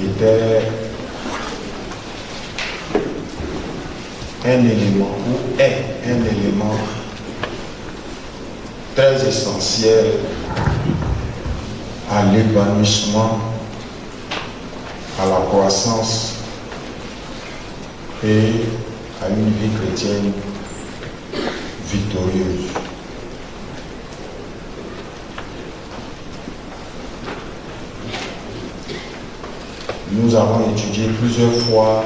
était un élément, ou est un élément très essentiel à l'épanouissement, à la croissance et à une vie chrétienne victorieuse. Nous avons étudié plusieurs fois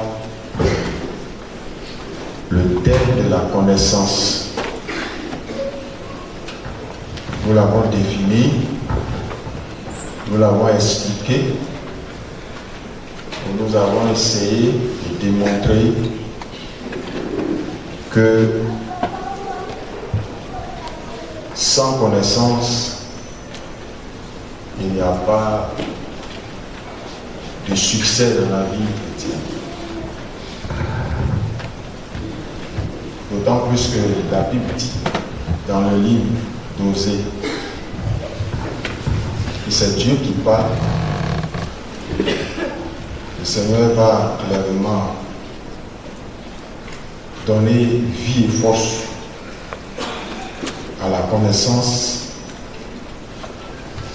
le thème de la connaissance. Nous l'avons défini, nous l'avons expliqué, et nous avons essayé de démontrer que sans connaissance, il n'y a pas de succès dans la vie chrétienne. D'autant plus que la Bible dit dans le livre d'Osée que c'est Dieu qui parle. Le Seigneur va clairement donner vie et force à la connaissance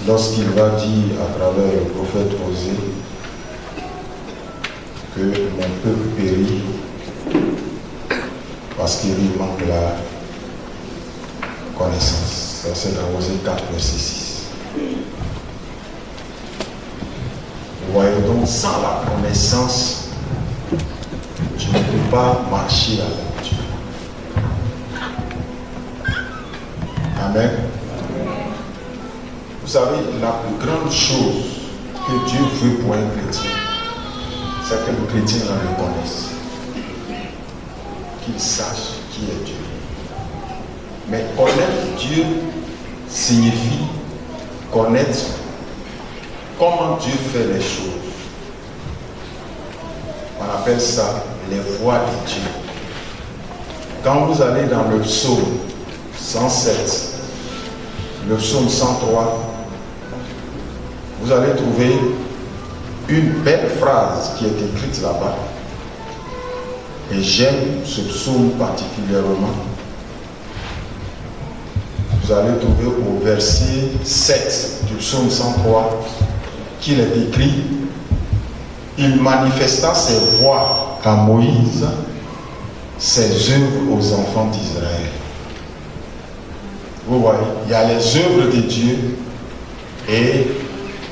lorsqu'il va dire à travers le prophète Osée que mon peuple périt parce qu'il lui manque la connaissance. Ça, c'est dans Osée 4, verset 6. Vous voyez donc, sans la connaissance, tu ne peux pas marcher avec Dieu. Amen. Vous savez, la plus grande chose que Dieu veut pour un chrétien, c'est que le chrétien le reconnaisse. Qu'il sache qui est Dieu. Mais connaître Dieu signifie connaître comment Dieu fait les choses. On appelle ça les voies de Dieu. Quand vous allez dans le psaume 107, le psaume 103, vous allez trouver une belle phrase qui est écrite là-bas. Et j'aime ce psaume particulièrement. Vous allez trouver au verset 7 du psaume 103 qu'il est écrit: il manifesta ses voies à Moïse, ses œuvres aux enfants d'Israël. Vous voyez, il y a les œuvres de Dieu et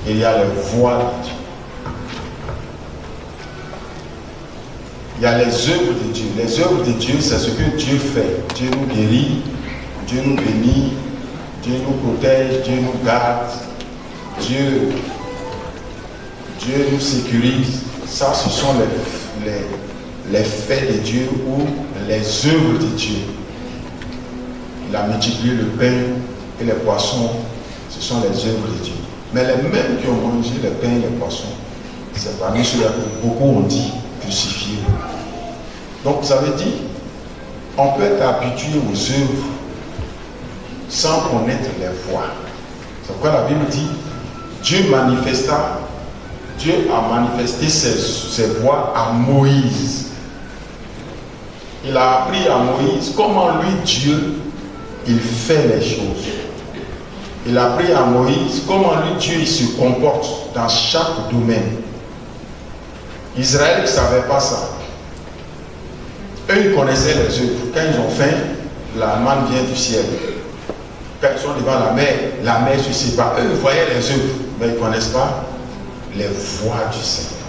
il y a les voies de Dieu. Il y a les œuvres de Dieu. Les œuvres de Dieu, c'est ce que Dieu fait. Dieu nous guérit, Dieu nous bénit, Dieu nous protège, Dieu nous garde, Dieu nous sécurise. Ça, ce sont les faits de Dieu ou les œuvres de Dieu. Il a multiplié le pain et les poissons, ce sont les œuvres de Dieu. Mais les mêmes qui ont mangé le pain et les poissons, c'est parmi ceux-là que beaucoup ont dit crucifié. Donc ça veut dire, on peut être habitué aux œuvres sans connaître les voies. C'est pourquoi la Bible dit, Dieu a manifesté ses voies à Moïse. Il a appris à Moïse comment lui, Dieu, il fait les choses. Il a appris à Moïse comment lui, Dieu, il se comporte dans chaque domaine. Israël ne savait pas ça. Eux, ils connaissaient les œuvres. Quand ils ont faim, la manne vient du ciel. Quand ils sont devant la mer se sépare. Eux, ils voyaient les œuvres, mais ils ne connaissent pas les voies du Seigneur.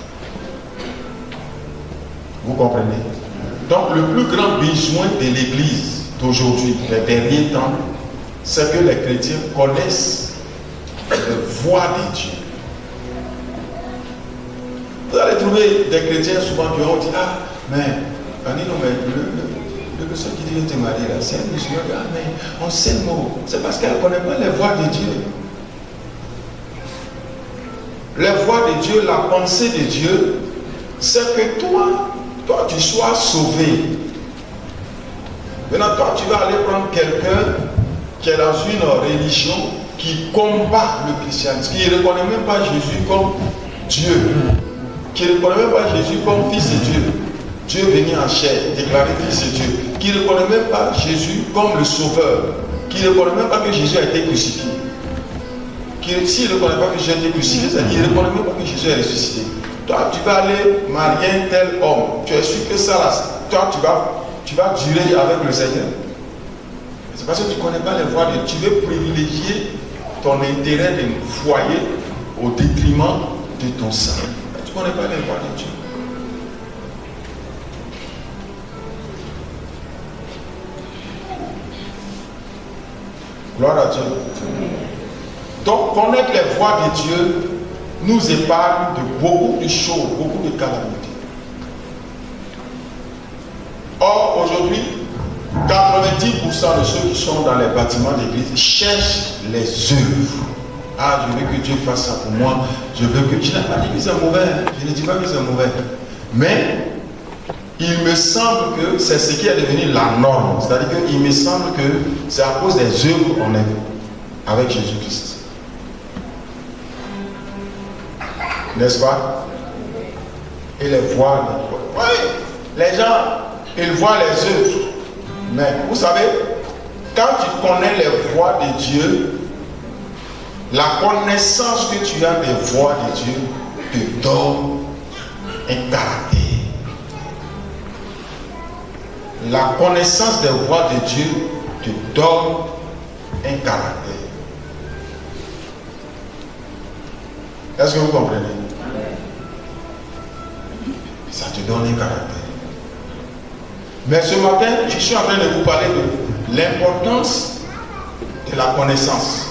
Vous comprenez? Donc, le plus grand besoin de l'Église d'aujourd'hui, les derniers temps, c'est que les chrétiens connaissent les voies de Dieu. Vous allez trouver des chrétiens souvent qui vont dire: ah, mais le personne qui dit que tu es marié là, c'est un musulman, ah, mais on sait le mot. C'est parce qu'elle ne connaît pas les voies de Dieu. Les voies de Dieu, la pensée de Dieu, c'est que toi tu sois sauvé. Maintenant, toi tu vas aller prendre quelqu'un qui est dans une religion qui combat le christianisme, qui ne reconnaît même pas Jésus comme Dieu. qui ne reconnaît même pas Jésus comme fils de Dieu, Dieu venu en chair, déclaré fils de Dieu, qui ne reconnaît même pas Jésus comme le sauveur, qui ne reconnaît même pas que Jésus a été crucifié, s'il ne reconnaît pas que Jésus a été crucifié, c'est-à-dire qu'il ne reconnaît même pas que Jésus est ressuscité. Toi, tu vas aller marier un tel homme, tu es sûr que ça, là, toi, tu vas durer avec le Seigneur. C'est parce que tu ne connais pas les voies de Dieu. Tu veux privilégier ton intérêt de foyer au détriment de ton sang. Tu ne connais pas les voies de Dieu. Gloire à Dieu. Donc, connaître les voies de Dieu nous épargne de beaucoup de choses, beaucoup de calamités. Or, aujourd'hui, 90% de ceux qui sont dans les bâtiments d'église cherchent les œuvres. Ah, je veux que Dieu fasse ça pour moi. Je veux que... Je n'ai pas dit que c'est mauvais. Je ne dis pas que c'est mauvais. Mais, il me semble que c'est ce qui est devenu la norme. C'est-à-dire qu'il me semble que c'est à cause des œuvres qu'on est avec Jésus-Christ. N'est-ce pas? Et les voiles. Oui, les gens, ils voient les œuvres. Mais vous savez, quand tu connais les voies de Dieu, la connaissance que tu as des voies de Dieu te donne un caractère. La connaissance des voies de Dieu te donne un caractère. Est-ce que vous comprenez? Ça te donne un caractère. Mais ce matin, je suis en train de vous parler de l'importance de la connaissance.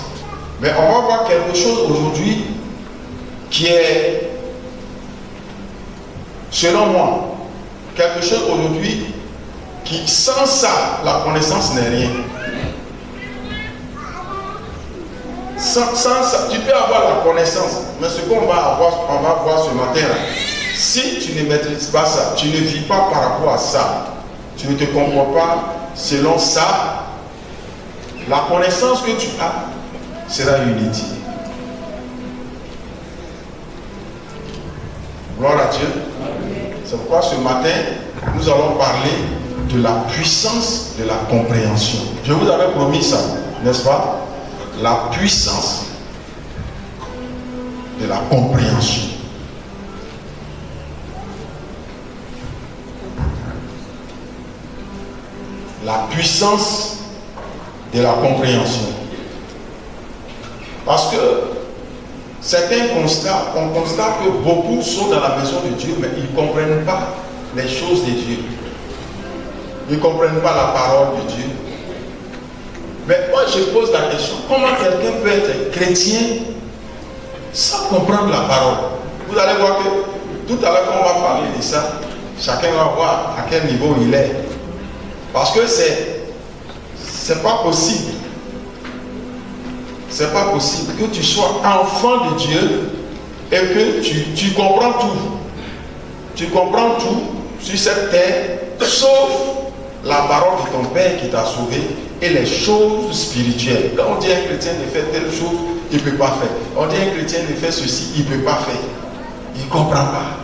Mais on va voir quelque chose aujourd'hui qui est, selon moi, quelque chose aujourd'hui qui, sans ça, la connaissance n'est rien. Sans ça, tu peux avoir la connaissance, mais ce qu'on va voir ce matin là, si tu ne maîtrises pas ça, tu ne vis pas par rapport à ça, tu ne te comportes pas selon ça, la connaissance que tu as sera inutile. Gloire à Dieu. C'est pourquoi ce matin, nous allons parler de la puissance de la compréhension. Je vous avais promis ça, n'est-ce pas? La puissance de la compréhension. La puissance de la compréhension. Parce que c'est un constat, on constate que beaucoup sont dans la maison de Dieu, mais ils ne comprennent pas les choses de Dieu. Ils ne comprennent pas la parole de Dieu. Mais moi je pose la question, comment quelqu'un peut être chrétien sans comprendre la parole? Vous allez voir que tout à l'heure quand on va parler de ça, chacun va voir à quel niveau il est. Parce que c'est pas possible. C'est pas possible que tu sois enfant de Dieu et que tu comprends tout. Tu comprends tout sur cette terre, sauf la parole de ton Père qui t'a sauvé et les choses spirituelles. Quand on dit un chrétien de faire telle chose, il ne peut pas faire. On dit un chrétien de faire ceci, il ne peut pas faire. Il ne comprend pas.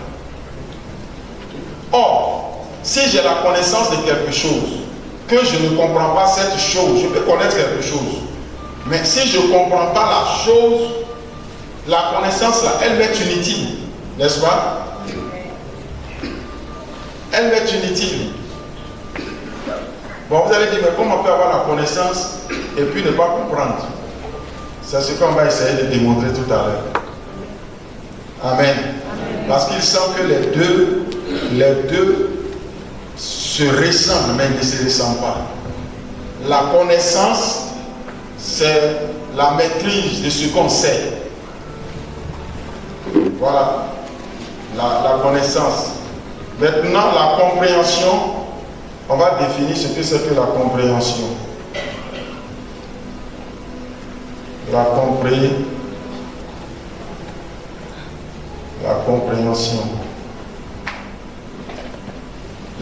Or, si j'ai la connaissance de quelque chose, que je ne comprends pas cette chose, je peux connaître quelque chose. Mais si je ne comprends pas la chose, la connaissance là, elle m'est inutile. N'est-ce pas? Elle m'est inutile. Bon, vous allez dire, mais comment on peut avoir la connaissance et puis ne pas comprendre? C'est ce qu'on va essayer de démontrer tout à l'heure. Amen. Amen. Parce qu'il semble que les deux se ressemblent, mais ils ne se ressemblent pas. La connaissance, c'est la maîtrise de ce qu'on sait. Voilà, la connaissance. Maintenant, la compréhension, on va définir ce que c'est que la compréhension. La compréhension.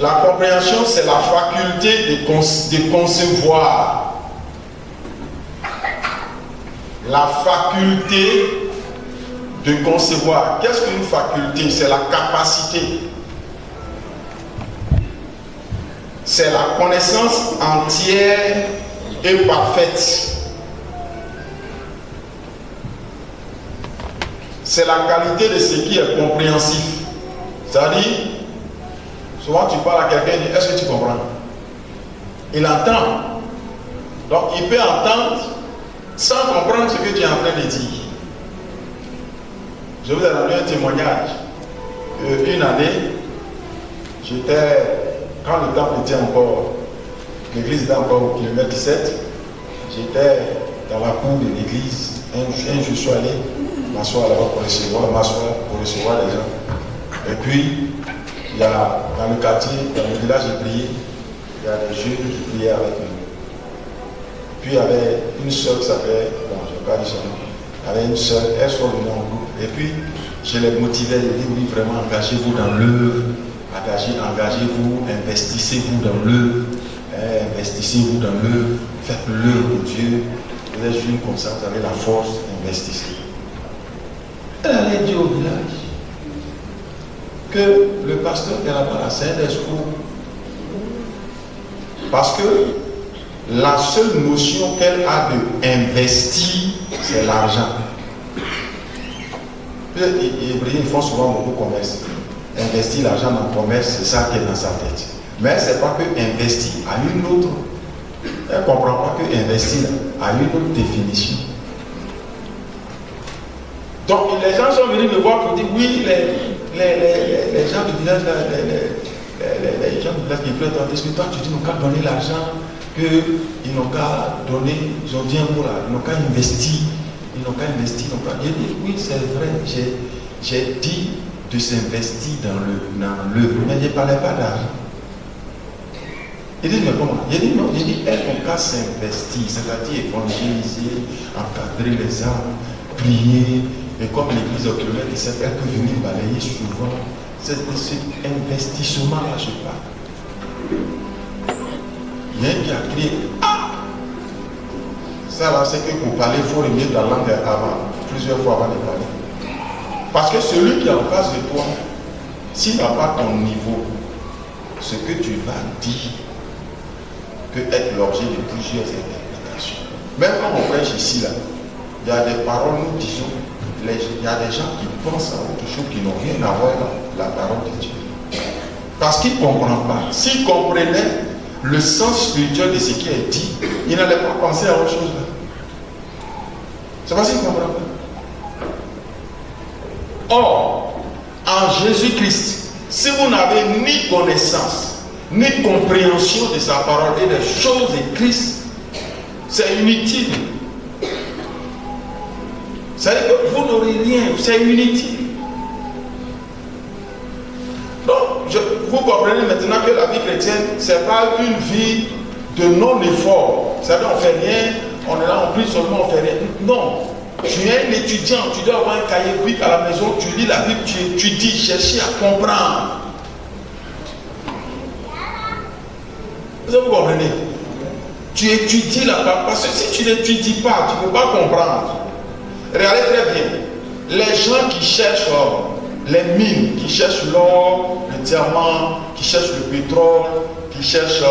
La compréhension, c'est la faculté de concevoir. La faculté de concevoir. Qu'est-ce qu'une faculté? C'est la capacité. C'est la connaissance entière et parfaite. C'est la qualité de ce qui est compréhensif. C'est-à-dire, souvent tu parles à quelqu'un et dis, est-ce que tu comprends? Il entend. Donc il peut entendre sans comprendre ce que tu es en train de dire. Je vous ai donné un témoignage. Une année, quand le temple était encore, l'église était encore au kilomètre 17, j'étais dans la cour de l'église. Un jour, je suis allé m'asseoir là-bas pour recevoir les gens. Et puis, il y a dans le quartier, dans le village, j'ai prié. Il y a des jeunes qui priaient avec nous. Puis il y avait une soeur qui s'appelait, bon, je ne vais pas dire son nom, il y avait une soeur, elle soit venue en groupe. Et puis, je les motivais, je dis oui, vraiment, engagez-vous dans l'œuvre, engagez-vous, investissez-vous dans l'œuvre, investissez-vous dans l'œuvre, faites l'œuvre de Dieu. Vous êtes jeunes comme ça, vous avez la force, investissez. Elle allait dire au village que le pasteur est là-bas, c'est un escroc. Parce que la seule notion qu'elle a d'investir, c'est l'argent. Les Hébreux font souvent beaucoup de commerce. Investir l'argent dans le commerce, c'est ça qui est dans sa tête. Mais ce n'est pas que investir à une autre. Elle ne comprend pas que investir a une autre définition. Donc les gens sont venus me voir pour dire oui, les gens du village, les gens du village qui veulent tenter, que toi tu dis, ils n'ont qu'à donner l'argent, qu'ils n'ont qu'à donner, ils ont dit un mot là, ils n'ont qu'à investir, ils n'ont qu'à investir, J'ai dit oui, c'est vrai, j'ai dit de s'investir dans l'œuvre, mais je ne parlais pas d'argent. Il dit, mais comment? J'ai dit non, j'ai dit, elles n'ont qu'à s'investir, c'est-à-dire évangéliser, encadrer les âmes, prier, et comme l'église au kilomètre 17, elle peut venir balayer souvent. C'est de cet investissement-là, je parle. Il y a un qui a crié, ah! Ça là, c'est que pour parler, il faut remettre la langue avant, plusieurs fois avant de parler. Parce que celui qui est en face de toi, s'il n'a pas ton niveau, ce que tu vas dire peut être l'objet de plusieurs interprétations. Même quand on prêche ici, là, il y a des paroles, nous disons, il y a des gens qui pensent à autre chose qui n'ont rien à voir avec la parole de Dieu. Parce qu'ils ne comprennent pas. S'ils comprenaient le sens spirituel de ce qui est dit, ils n'allaient pas penser à autre chose. C'est parce qu'ils ne comprennent pas. Or, en Jésus-Christ, si vous n'avez ni connaissance, ni compréhension de sa parole et des choses de Christ, c'est inutile. C'est-à-dire que vous n'aurez rien, c'est inutile. Donc, vous comprenez maintenant que la vie chrétienne, ce n'est pas une vie de non-effort. C'est-à-dire on ne fait rien, on est là, on prie seulement, on ne fait rien. Non. Tu es un étudiant, tu dois avoir un cahier biblique à la maison, tu lis la Bible, tu dis, cherchez à comprendre. Vous comprenez? Tu étudies la parole, parce que si tu n'étudies pas, tu ne peux pas comprendre. Regardez très bien, les gens qui cherchent les mines, qui cherchent l'or, le diamant, qui cherchent le pétrole, qui cherchent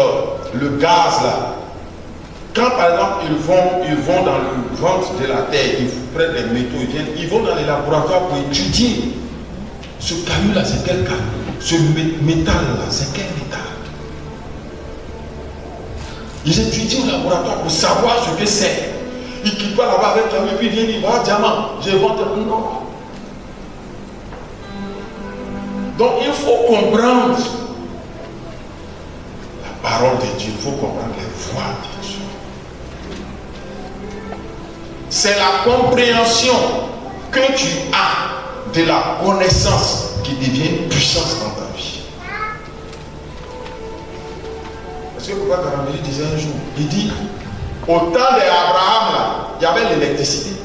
le gaz là. Quand par exemple ils vont dans le ventre de la terre, ils prennent les métaux, ils vont dans les laboratoires pour étudier. Ce caillou là, c'est quel caillou? Ce métal là, c'est quel métal? Ils étudient au laboratoire pour savoir ce que c'est. Ils ne quittent pas là-bas avec la et puis ils viennent dire, voilà, diamant, j'invente un nom. Donc il faut comprendre la parole de Dieu, il faut comprendre les voies de Dieu. C'est la compréhension que tu as de la connaissance qui devient une puissance dans ta vie. Parce que pourquoi Carameli disait un jour, il dit, au temps d'Abraham, là, il y avait l'électricité.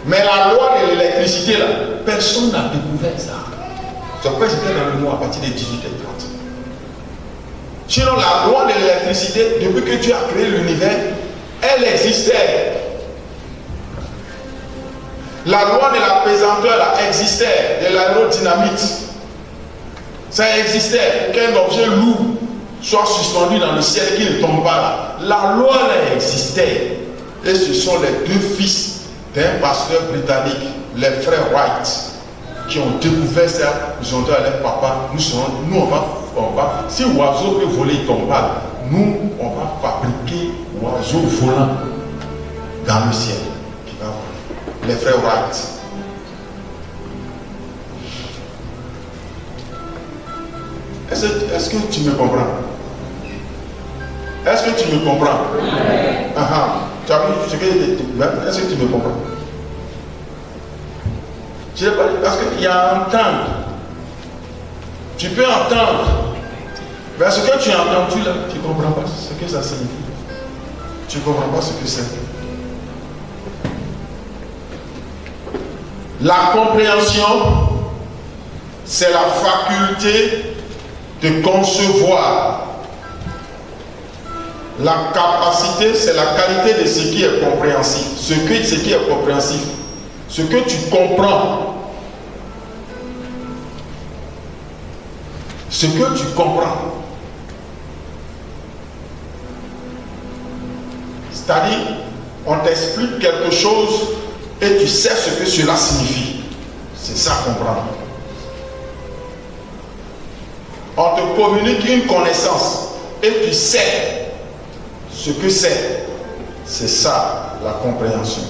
Mais la loi de l'électricité, là, personne n'a découvert ça. C'est pourquoi j'étais dans le monde à partir de 18h30. Sinon, la loi de l'électricité, depuis que Dieu a créé l'univers, elle existait. La loi de la pesanteur là, existait, de l'aérodynamite. Ça existait pour qu'un objet lourd soit suspendu dans le ciel et qu'il ne tombe pas là. La loi là existait. Et ce sont les deux fils d'un pasteur britannique, les frères Wright, qui ont découvert ça. Ils ont dit à leur papa, nous on va, si l'oiseau peut voler, il tombe pas. Nous, on va fabriquer l'oiseau volant dans le ciel. Les frères Wright. Est-ce que tu me comprends? Est-ce que tu me comprends? Tu as vu ce que est-ce que tu me comprends? Je n'ai pas dit parce qu'il y a à entendre. Tu peux entendre. Mais ce que tu as entendu là, tu ne comprends pas ce que ça signifie. Tu ne comprends pas ce que c'est. La compréhension, c'est la faculté de concevoir. La capacité, c'est la qualité de ce qui est compréhensif. Ce qui est compréhensif. Ce que tu comprends. Ce que tu comprends. C'est-à-dire, on t'explique quelque chose et tu sais ce que cela signifie. C'est ça comprendre. On te communique une connaissance et tu sais ce que c'est. C'est ça la compréhension.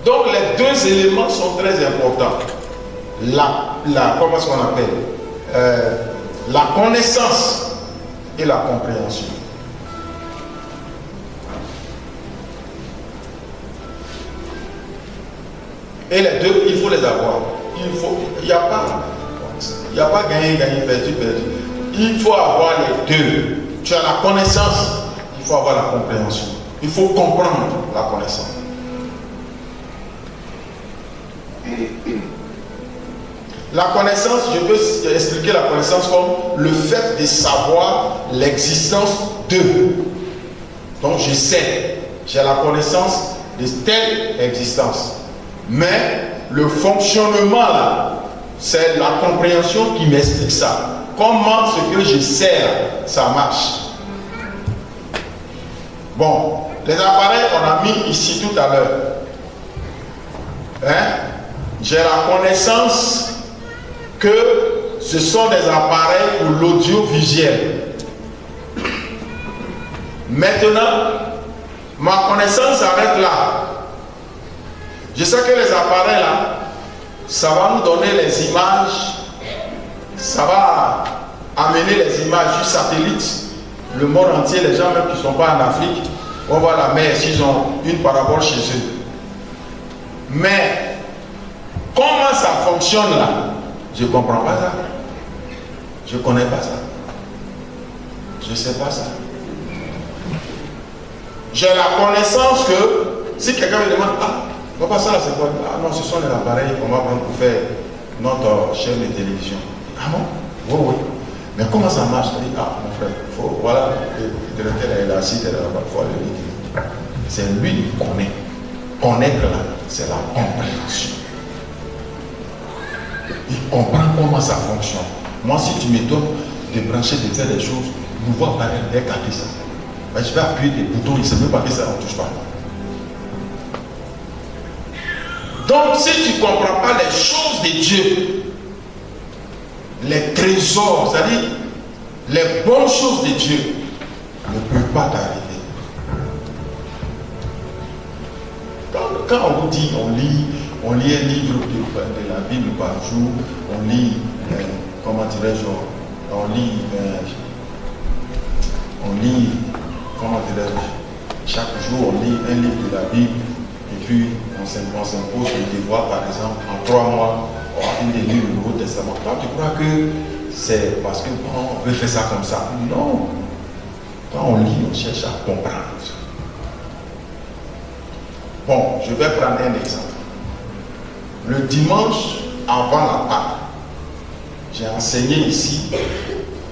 Donc les deux éléments sont très importants. Comment est-ce qu'on appelle la connaissance et la compréhension. Et les deux, il faut les avoir. Il n'y a pas gagné, perdu. Il faut avoir les deux. Tu as la connaissance, il faut avoir la compréhension. Il faut comprendre la connaissance. La connaissance, je peux expliquer la connaissance comme le fait de savoir l'existence de. Donc je sais, j'ai la connaissance de telle existence. Mais le fonctionnement là, c'est la compréhension qui m'explique ça. Comment ce que je sais là, ça marche. Bon, les appareils qu'on a mis ici tout à l'heure. J'ai la connaissance que ce sont des appareils pour l'audiovisuel. Maintenant, ma connaissance s'arrête là. Je sais que les appareils là, ça va nous donner les images, ça va amener les images du satellite, le monde entier, les gens même qui ne sont pas en Afrique, on voit la mer s'ils ont une parabole chez eux. Mais comment ça fonctionne là? Je ne comprends pas ça. Je ne connais pas ça. Je ne sais pas ça. J'ai la connaissance que si quelqu'un me demande, papa, ça c'est quoi? Ah non, ce sont les appareils qu'on va prendre pour faire notre chaîne de télévision. Ah bon? Oui, oui. Mais comment ça marche? Je dis, mon frère, voilà, le directeur est là, si tu es là, il faut aller lui dire. C'est lui qui connaît. Connaître là, c'est la compréhension. Il comprend comment ça fonctionne. Moi, si tu me donnes de brancher, de faire des choses, nous voit apparaître dès qu'à ça. Ben, je vais appuyer des boutons, il ne sait même pas que ça ne touche pas. Donc, si tu ne comprends pas les choses de Dieu, les trésors, c'est-à-dire les bonnes choses de Dieu, ne peuvent pas t'arriver. Quand on vous dit, on lit un livre de la Bible par jour, on lit, comment dirais-je, comment dirais-je, chaque jour on lit un livre de la Bible, et puis on s'impose le devoir, par exemple, en 3 mois, on va finir de lire le Nouveau Testament. Toi, tu crois que c'est parce que on peut faire ça comme ça? Non. Quand on lit, on cherche à comprendre. Bon, je vais prendre un exemple. Le dimanche avant la Pâque, j'ai enseigné ici,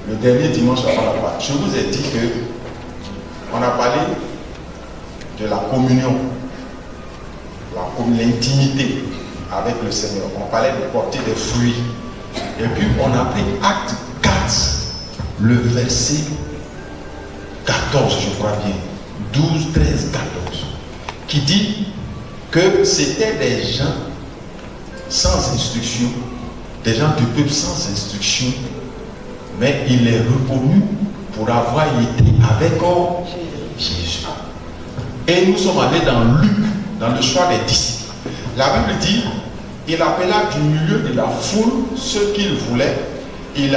le dernier dimanche avant la Pâque, je vous ai dit que On a parlé de la communion, l'intimité avec le Seigneur. On parlait de porter des fruits. Et puis on a pris Acte 4, le verset 14, je crois bien. 12, 13, 14. Qui dit que c'était des gens sans instruction, des gens du peuple sans instruction, mais il est reconnu pour avoir été avec Jésus. Et nous sommes allés dans Luc, dans le choix des disciples. La Bible dit, il appela du milieu de la foule ceux qu'il voulait, et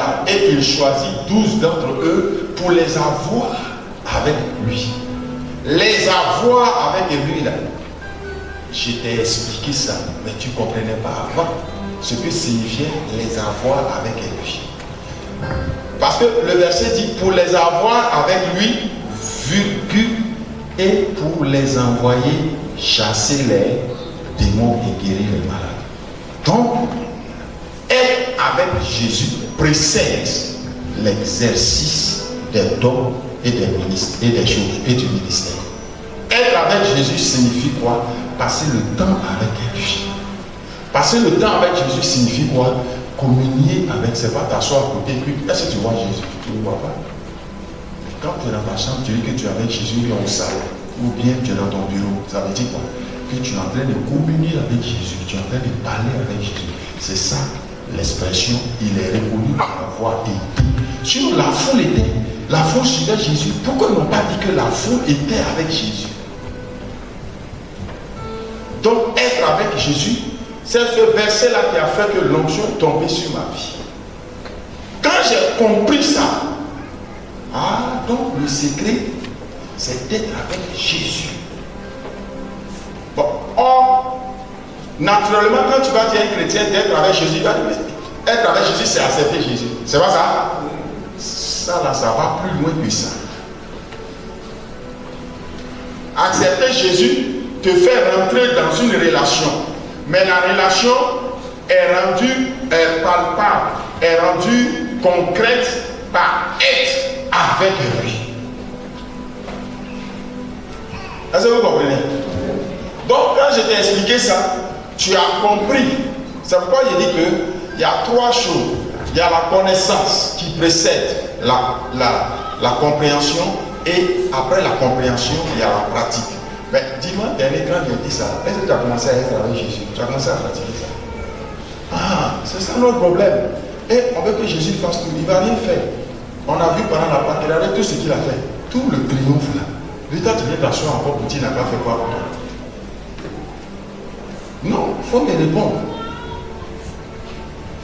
il choisit 12 d'entre eux pour les avoir avec lui. Les avoir avec lui là. Je t'ai expliqué ça, mais tu ne comprenais pas avant ce que signifiait les avoir avec lui. Parce que le verset dit pour les avoir avec lui, virgule, et pour les envoyer chasser les démons et guérir les malades. Donc, être avec Jésus précède l'exercice des dons et des choses et du ministère. Être avec Jésus signifie quoi? Passer le temps avec lui. Passer le temps avec Jésus signifie quoi? Communier avec, c'est pas t'asseoir à côté. Est-ce que tu vois Jésus? Tu ne le vois pas. Quand tu es dans ta chambre, tu dis que tu es avec Jésus au salon, ou bien tu es dans ton bureau. Ça veut dire quoi? Que tu es en train de communier avec Jésus, tu es en train de parler avec Jésus. C'est ça l'expression, il est reconnu pour avoir été. Sinon, la foule suivait Jésus. Pourquoi ils n'ont pas dit que la foule était avec Jésus? Donc, être avec Jésus, c'est ce verset-là qui a fait que l'onction tombait sur ma vie. Quand j'ai compris ça, donc le secret, c'est d'être avec Jésus. Bon, or, naturellement, quand tu vas dire à un chrétien d'être avec Jésus, être avec Jésus, c'est accepter Jésus. C'est pas ça? Ça là, ça va plus loin que ça. Accepter Jésus te fait rentrer dans une relation. Mais la relation est rendue palpable, est rendue concrète par être avec lui. Est-ce que vous comprenez? Donc quand je t'ai expliqué ça, tu as compris. C'est pourquoi il dit qu'il y a trois choses. Il y a la connaissance qui précède la compréhension, et après la compréhension, il y a la pratique. Mais dis-moi, dernier, quand il dit ça, est-ce que tu as commencé à être avec Jésus? Tu as commencé à pratiquer ça? C'est ça notre problème. Et on veut que Jésus fasse tout. Il ne va rien faire. On a vu pendant la Pâque, il a fait tout ce qu'il a fait. Tout le triomphe là. Lui, toi, tu viens t'asseoir encore pour dire, il n'a pas fait quoi pour toi? Non, il faut me répondre.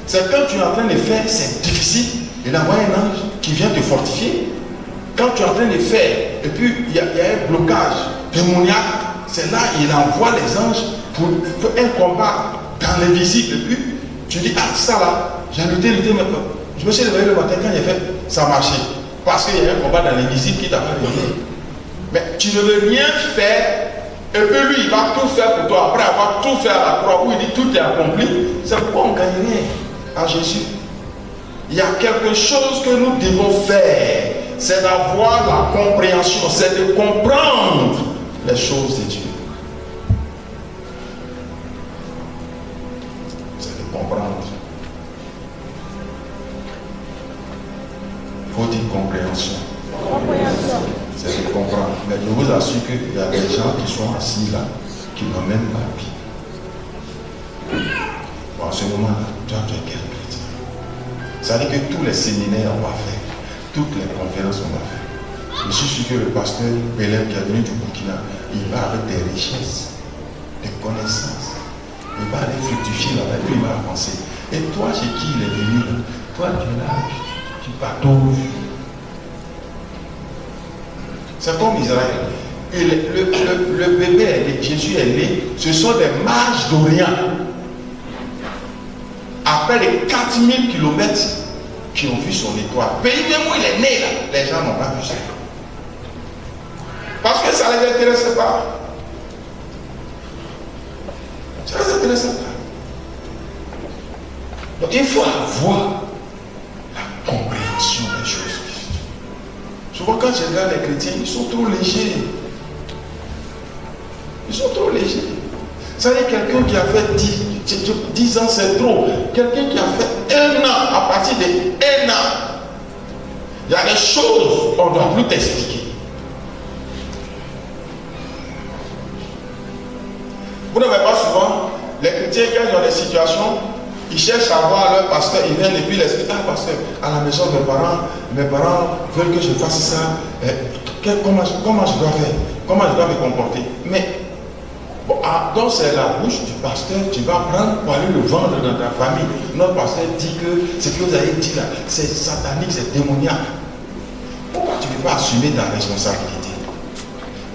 C'est quand tu es en train de faire, c'est difficile. Il envoie un ange qui vient te fortifier. Quand tu es en train de faire, et puis il y a un blocage démoniaque, c'est là il envoie les anges pour un combat dans l'invisible. Et puis tu dis, ça là, j'ai lutté maintenant. Je me suis réveillé le matin quand j'ai fait, ça marchait. Parce qu'il y a un combat dans l'invisible qui t'a pas réveillé. Mais tu ne veux rien faire, et puis lui il va tout faire pour toi. Après avoir tout fait à la croix où il dit tout est accompli, c'est pourquoi on ne gagne rien en Jésus. Il y a quelque chose que nous devons faire, c'est d'avoir la compréhension, c'est de comprendre les choses de Dieu. C'est de comprendre. Il faut dire compréhension. C'est de comprendre. Mais je vous assure qu'il y a des gens qui sont assis là, qui n'ont même pas vie. Bon, en ce moment-là, tu as quel chrétien? Ça veut dire que tous les séminaires on va faire, toutes les conférences on va faire. Je suis sûr que le pasteur Belém qui est venu du Burkina, il va avec des richesses, des connaissances. Il va aller fructifier là-bas, et puis il va avancer. Et toi, chez qui il est venu là? Toi, tu es là, tu patauges. C'est comme Israël. Et le bébé, Jésus est né, ce sont des marches d'Orient. Après les 4000 km qui ont vu son étoile. Pays même où il est né, là, les gens n'ont pas vu ça. Parce que ça ne les intéressait pas. Ça ne les intéressait pas. Donc il faut avoir la compréhension des choses. Souvent quand je regarde les chrétiens, ils sont trop légers. Ils sont trop légers. Vous savez, quelqu'un qui a fait 10 ans, c'est trop. Quelqu'un qui a fait 1 an, à partir de 1 an, il y a des choses qu'on ne doit plus t'expliquer. Vous ne voyez pas souvent, les chrétiens, quand ils ont des situations, ils cherchent à voir leur pasteur, ils viennent et puis ils expliquent, ah pasteur, à la maison, mes parents veulent que je fasse ça, comment je dois faire, comment je dois me comporter. Mais, bon, donc c'est la bouche du pasteur, tu vas prendre pour aller le vendre dans ta famille. Notre pasteur dit que ce que vous avez dit là, c'est satanique, c'est démoniaque. Pourquoi tu ne veux pas assumer ta responsabilité?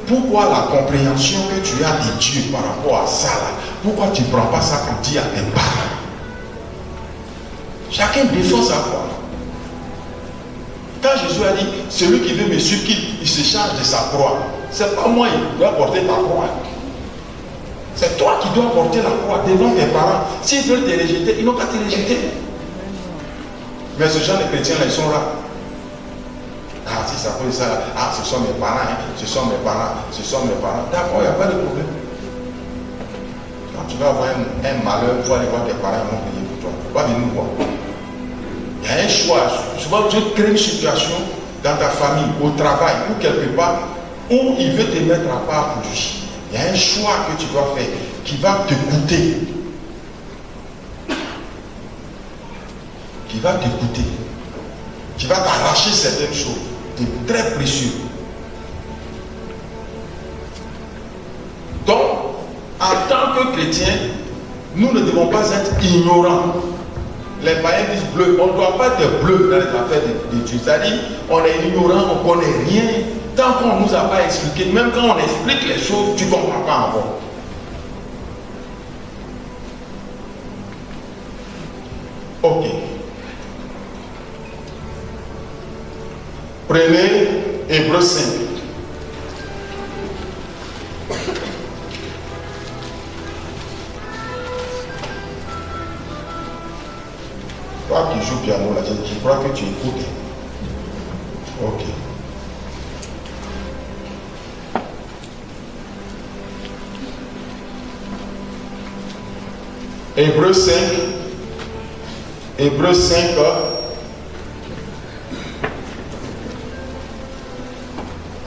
Pourquoi la compréhension que tu as de Dieu par rapport à ça là, pourquoi tu ne prends pas ça pour dire à tes parents? Chacun défend sa foi. Quand Jésus a dit, celui qui veut me suivre, il se charge de sa croix. C'est pas moi qui dois porter ta croix. C'est toi qui dois porter la croix devant tes parents. S'ils veulent te rejeter, ils n'ont qu'à te rejeter. Mais ce genre de chrétiens là, ils sont là. Ah, si ça peut ça, ah, ce sont mes parents, hein, ce sont mes parents, ce sont mes parents. D'accord, il n'y a pas de problème. Quand tu vas avoir un malheur, il faut aller voir tes parents, ils vont prier pour toi. Tu vas venir voir. Il y a un choix. Souvent, Dieu crée une situation dans ta famille, au travail, ou quelque part, où il veut te mettre à part pour lui. Il y a un choix que tu dois faire qui va te coûter. Qui va te coûter. Qui va t'arracher certaines choses. C'est très précieux. Donc, en tant que chrétiens, nous ne devons pas être ignorants. Les païens disent bleu. On ne doit pas être bleu dans les affaires de Dieu. C'est-à-dire, on est ignorant, on ne connaît rien. Tant qu'on ne nous a pas expliqué, même quand on explique les choses, tu ne comprends pas encore. Ok. Prenez Hébreux 5. Toi qui joues piano là, je crois que tu écoutes. Ok. Hébreux 5. Hébreux 5.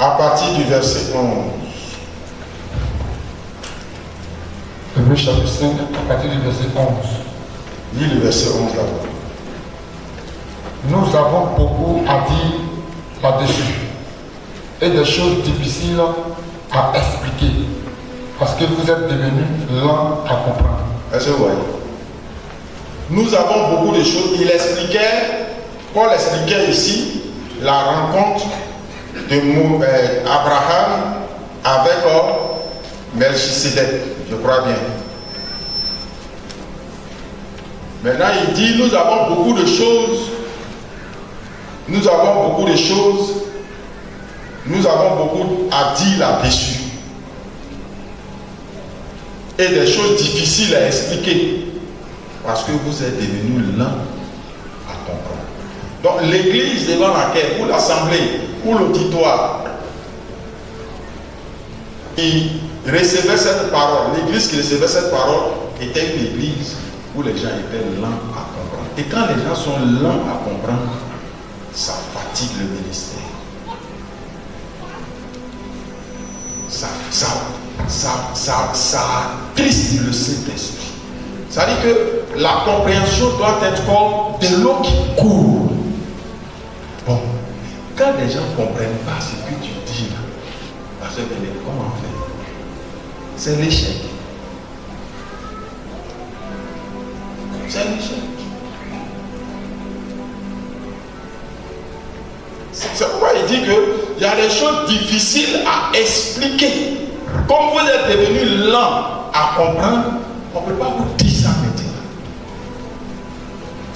À partir du verset 11. Hébreux chapitre 5, à partir du verset 11. Lis le verset 11 d'abord. Nous avons beaucoup à dire là-dessus et des choses difficiles à expliquer parce que vous êtes devenus lents à comprendre. Est-ce que vous voyez? Nous avons beaucoup de choses. Paul expliquait ici la rencontre d'Abraham avec Melchisedec, je crois bien. Maintenant, il dit, nous avons beaucoup de choses. Nous avons beaucoup à dire là-dessus. Et des choses difficiles à expliquer. Parce que vous êtes devenus lents à comprendre. Donc l'église devant laquelle, ou l'assemblée, ou l'auditoire, qui recevait cette parole, l'église qui recevait cette parole était une église où les gens étaient lents à comprendre. Et quand les gens sont lents à comprendre, ça fatigue le ministère. Ça attriste le Saint-Esprit. Ça veut dire que la compréhension doit être comme de l'eau qui coule. Bon, quand les gens ne comprennent pas ce que tu dis là, parce que comment faire? C'est l'échec. C'est l'échec. C'est pourquoi il dit qu'il y a des choses difficiles à expliquer. Comme vous êtes devenus lents à comprendre, on ne peut pas vous dire ça maintenant.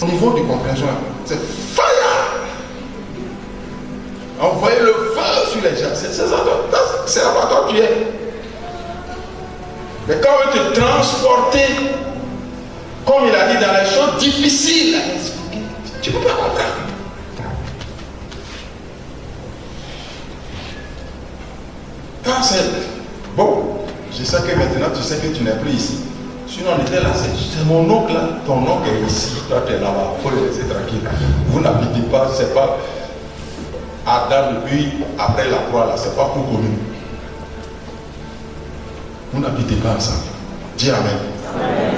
Au niveau de compréhension, c'est fire. Envoyez le feu sur les gens. C'est là-bas toi tu es. Mais quand on veut te transporter, comme il a dit, dans les choses difficiles à expliquer, tu ne peux pas comprendre. Quand c'est bon, je sais que maintenant tu sais que tu n'es plus ici. Sinon on était là, c'est mon oncle là, ton oncle est ici, toi tu es là-bas, il faut le laisser tranquille. Vous n'habitez pas, c'est pas Adam depuis après la croix là, c'est pas pour connu. Vous n'habitez pas ensemble. Dis Amen. Amen.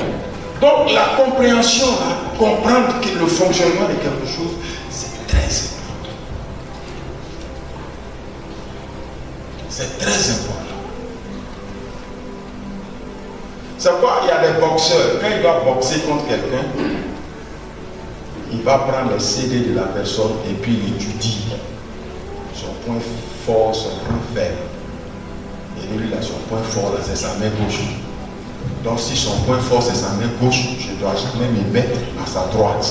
Donc la compréhension, là, comprendre que le fonctionnement de quelque chose, c'est très important. C'est très important. C'est pourquoi il y a des boxeurs, quand il va boxer contre quelqu'un, il va prendre les CD de la personne et puis il étudie son point fort, son point faible. Et lui, là, son point fort, là, c'est sa main gauche. Donc, si son point fort, c'est sa main gauche, je dois jamais me mettre à sa droite.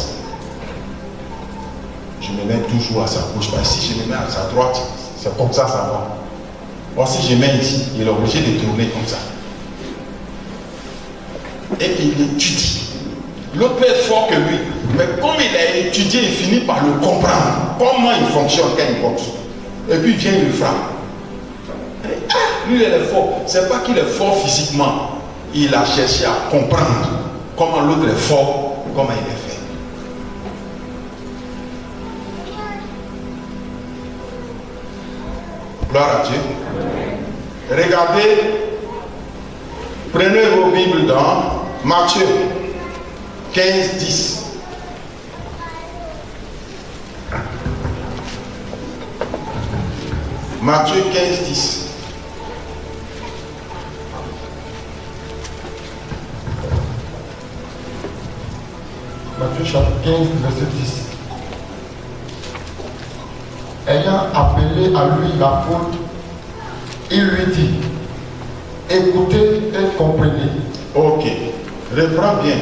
Je me mets toujours à sa gauche. Parce que si je me mets à sa droite, c'est comme ça va. Or, si je mets ici, il est obligé de tourner comme ça. Et il étudie. L'autre peut être fort que lui. Mais comme il a étudié, il finit par le comprendre. Comment il fonctionne quand il boxe. Et puis, il vient, il le frappe. Lui, il est fort. C'est pas qu'il est fort physiquement. Il a cherché à comprendre comment l'autre est fort, comment il est fait. Gloire à Dieu. Regardez, prenez vos Bibles dans Matthieu 15, 10. Matthieu 15, 10. Matthieu chapitre 15, verset 10. Ayant appelé à lui la foule, il lui dit, écoutez et comprenez. Ok, reprends bien.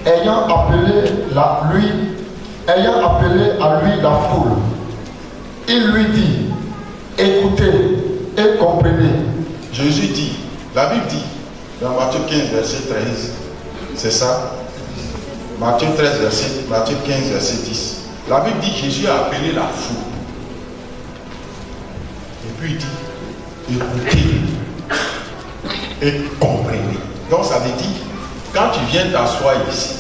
Ayant appelé à lui la foule, il lui dit, écoutez et comprenez. Jésus dit, la Bible dit, dans Matthieu 15, verset 13, c'est ça? Matthieu 15, verset 10. La Bible dit, Jésus a appelé la foule. Et puis il dit, écoutez et comprenez. Donc ça veut dire, quand tu viens t'asseoir ici,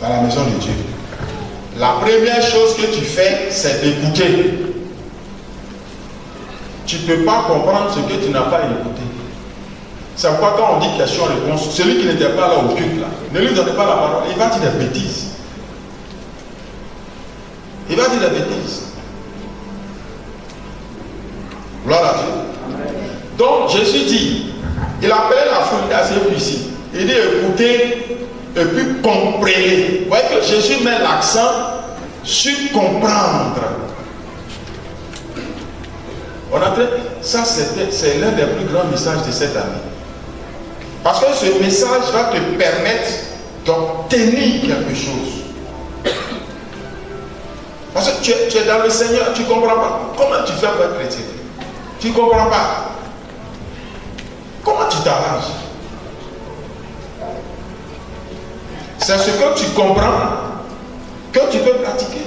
dans la maison de Dieu, la première chose que tu fais, c'est d'écouter. Tu ne peux pas comprendre ce que tu n'as pas écouté. C'est pourquoi quand on dit question-réponse, celui qui n'était pas là au culte, là, ne lui donnez pas la parole, il va dire des bêtises. Il va dire des bêtises. Gloire à Dieu. Donc Jésus dit, il appelle la foule assez ici. Il dit écoutez et puis comprenez. Vous voyez que Jésus met l'accent sur comprendre. On a fait, ça c'est l'un des plus grands messages de cette année. Parce que ce message va te permettre d'obtenir quelque chose. Parce que tu es dans le Seigneur, tu ne comprends pas. Comment tu fais pour être chrétien? Tu ne comprends pas. Comment tu t'arranges? C'est ce que tu comprends que tu peux pratiquer.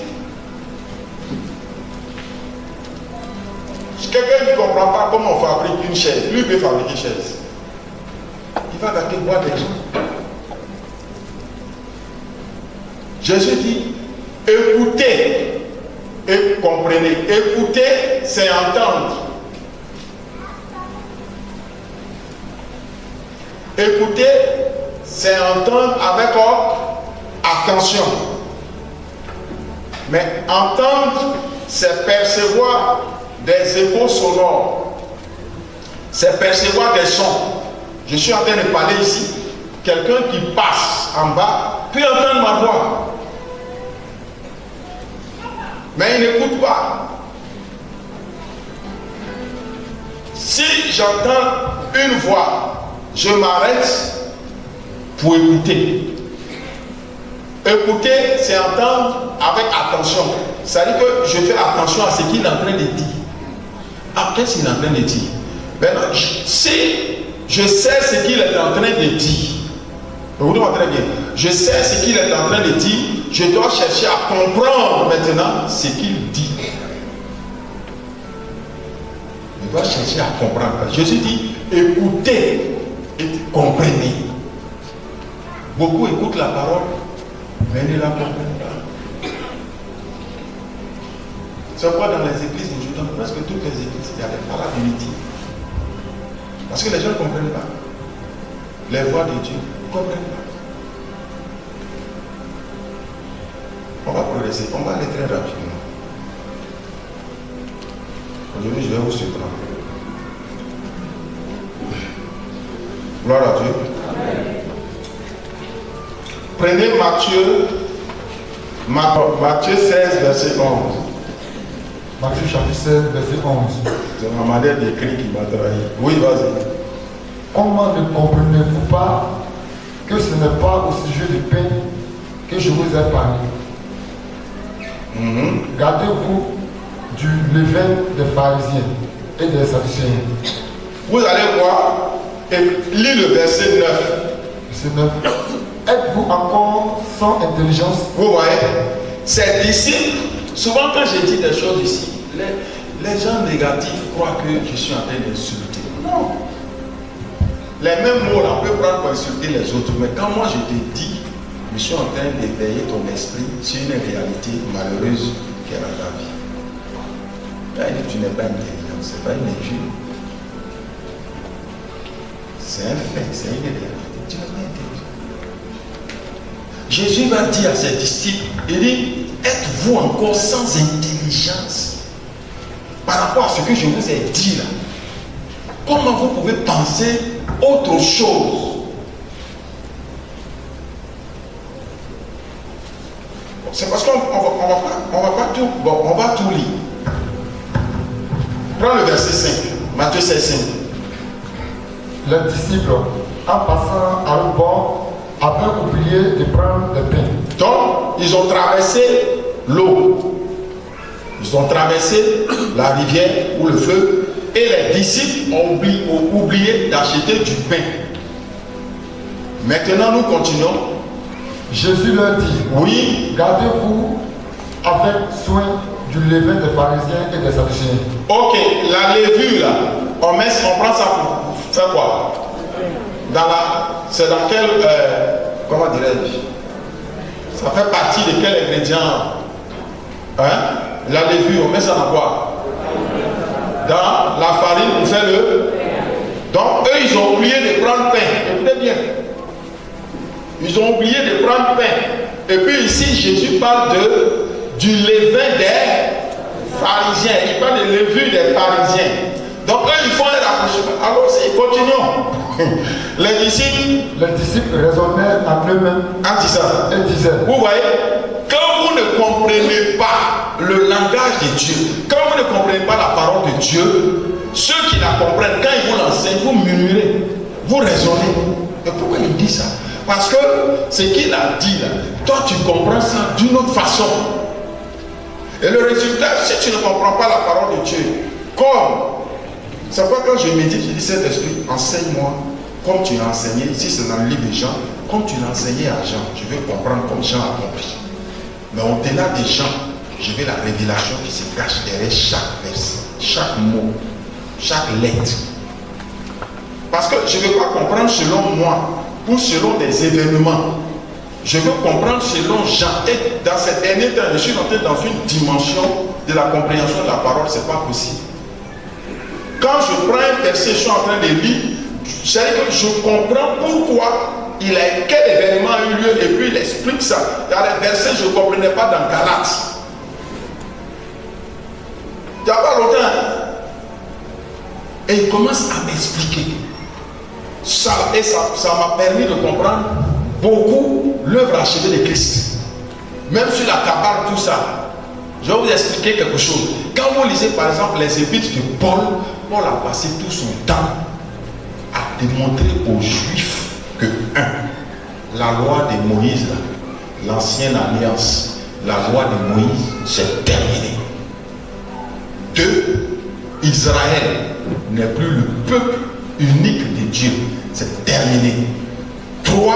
Quelqu'un qui ne comprend pas comment on fabrique une chaise, lui peut fabriquer une chaise. Il va attaquer boire des gens. Jésus dit, écoutez et comprenez. Écouter, c'est entendre. Écouter, c'est entendre avec attention. Mais entendre, c'est percevoir des échos sonores. C'est percevoir des sons. Je suis en train de parler ici. Quelqu'un qui passe en bas peut entendre ma voix. Mais il n'écoute pas. Si j'entends une voix, je m'arrête pour écouter. Écouter, c'est entendre avec attention. C'est-à-dire que je fais attention à ce qu'il est en train de dire. Ah, qu'est-ce qu'il est en train de dire? Maintenant, si je sais ce qu'il est en train de dire, vous devez très bien, je sais ce qu'il est en train de dire, je dois chercher à comprendre maintenant ce qu'il dit. dois chercher à comprendre. Jésus dit, écoutez et comprenez. Beaucoup écoutent la parole, mais ne la comprennent pas. C'est pourquoi dans les églises, dans presque toutes les églises, il y a des parabilités. Parce que les gens ne comprennent pas. Les voix de Dieu ne comprennent pas. On va progresser, on va aller très rapidement. Aujourd'hui, je vais vous surprendre. Gloire à Dieu. Prenez Matthieu 16, verset 11. Matthieu chapitre 16, verset 11. C'est ma manière d'écrire qui m'a trahi. Oui, vas-y. Comment ne comprenez-vous pas que ce n'est pas au sujet du pain que je vous ai parlé? Gardez-vous du levain des pharisiens et des sadducéens. Vous allez voir et lire le verset 9. Verset 9. Êtes-vous encore sans intelligence? Vous voyez, ces disciples, souvent quand je dis des choses ici, les gens négatifs croient que je suis en train d'insulter. Non. Les mêmes mots là, on peut prendre pour insulter les autres, mais quand moi je te dis, je suis en train d'éveiller ton esprit sur une réalité malheureuse qui est dans ta vie. Là, il dit, tu n'es pas intelligent, ce n'est pas une injure. C'est un fait, c'est une réalité. Tu n'es pas intelligent. Jésus va dire à ses disciples, il dit, êtes-vous encore sans intelligence par rapport à ce que je vous ai dit là? Comment vous pouvez penser autre chose? C'est parce qu'on va pas tout, bon, on va tout lire. Prends le verset 5, Matthieu 16, 5. Les disciples, en passant à l'autre bord, avaient oublié de prendre des pains. Donc, ils ont traversé l'eau. Ils ont traversé la rivière ou le fleuve. Et les disciples ont oublié d'acheter du pain. Maintenant, nous continuons. Jésus leur dit, oui, gardez-vous avec soin du levain des pharisiens et des sadducéens. Ok, la levure là, on prend ça pour faire quoi? C'est dans quel, comment dirais-je? Ça fait partie de quel ingrédient? Hein? La levure, on met ça dans quoi? Dans la farine pour faire le. Donc eux ils ont oublié de prendre pain. Écoutez bien. Ils ont oublié de prendre pain. Et puis ici Jésus parle du levain des pharisiens. Il parle de levure des pharisiens. Donc eux ils font un rapprochement. Alors continuons. Les disciples raisonnaient en eux-mêmes et disaient, vous voyez, quand vous ne comprenez pas le langage de Dieu, quand vous ne comprenez pas la parole de Dieu, ceux qui la comprennent, quand ils vous l'enseignent, vous murmurez, vous raisonnez. Et pourquoi il dit ça? Parce que ce qu'il a dit là, toi tu comprends ça d'une autre façon. Et le résultat, si tu ne comprends pas la parole de Dieu, c'est pourquoi quand je médite, je dis Saint-Esprit, enseigne-moi comme tu l'as enseigné, ici c'est dans le livre de Jean, comme tu l'as enseigné à Jean, je veux comprendre comme Jean a compris. Mais au-delà des gens, je veux la révélation qui se cache derrière chaque verset, chaque mot, chaque lettre. Parce que je ne veux pas comprendre selon moi, ou selon des événements. Je veux comprendre selon Jean. Et dans ces derniers temps, je suis entré dans une dimension de la compréhension de la parole, ce n'est pas possible. Quand je prends un verset, je suis en train de lire, c'est-à-dire que je comprends pourquoi quel événement a eu lieu et puis il explique ça. Dans les versets, je ne comprenais pas dans Galates. Il n'y a pas longtemps. Et il commence à m'expliquer. Ça m'a permis de comprendre beaucoup l'œuvre achevée de Christ. Même sur la Kabbale, tout ça. Je vais vous expliquer quelque chose. Quand vous lisez par exemple les épîtres de Paul, Paul a passé tout son temps à démontrer aux Juifs que la loi de Moïse, l'ancienne alliance, la loi de Moïse, c'est terminé. 2, Israël n'est plus le peuple unique de Dieu, c'est terminé. 3,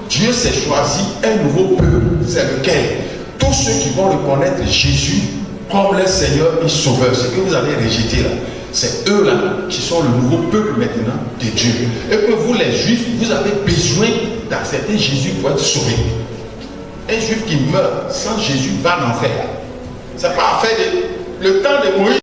Dieu s'est choisi un nouveau peuple, c'est lequel? Tous ceux qui vont reconnaître Jésus comme le Seigneur et Sauveur, ce que vous avez rejeté là, c'est eux-là qui sont le nouveau peuple maintenant de Dieu. Et que vous les Juifs, vous avez besoin d'accepter Jésus pour être sauvé. Un Juif qui meurt sans Jésus va en enfer. C'est pas affaire de... Le temps de Moïse.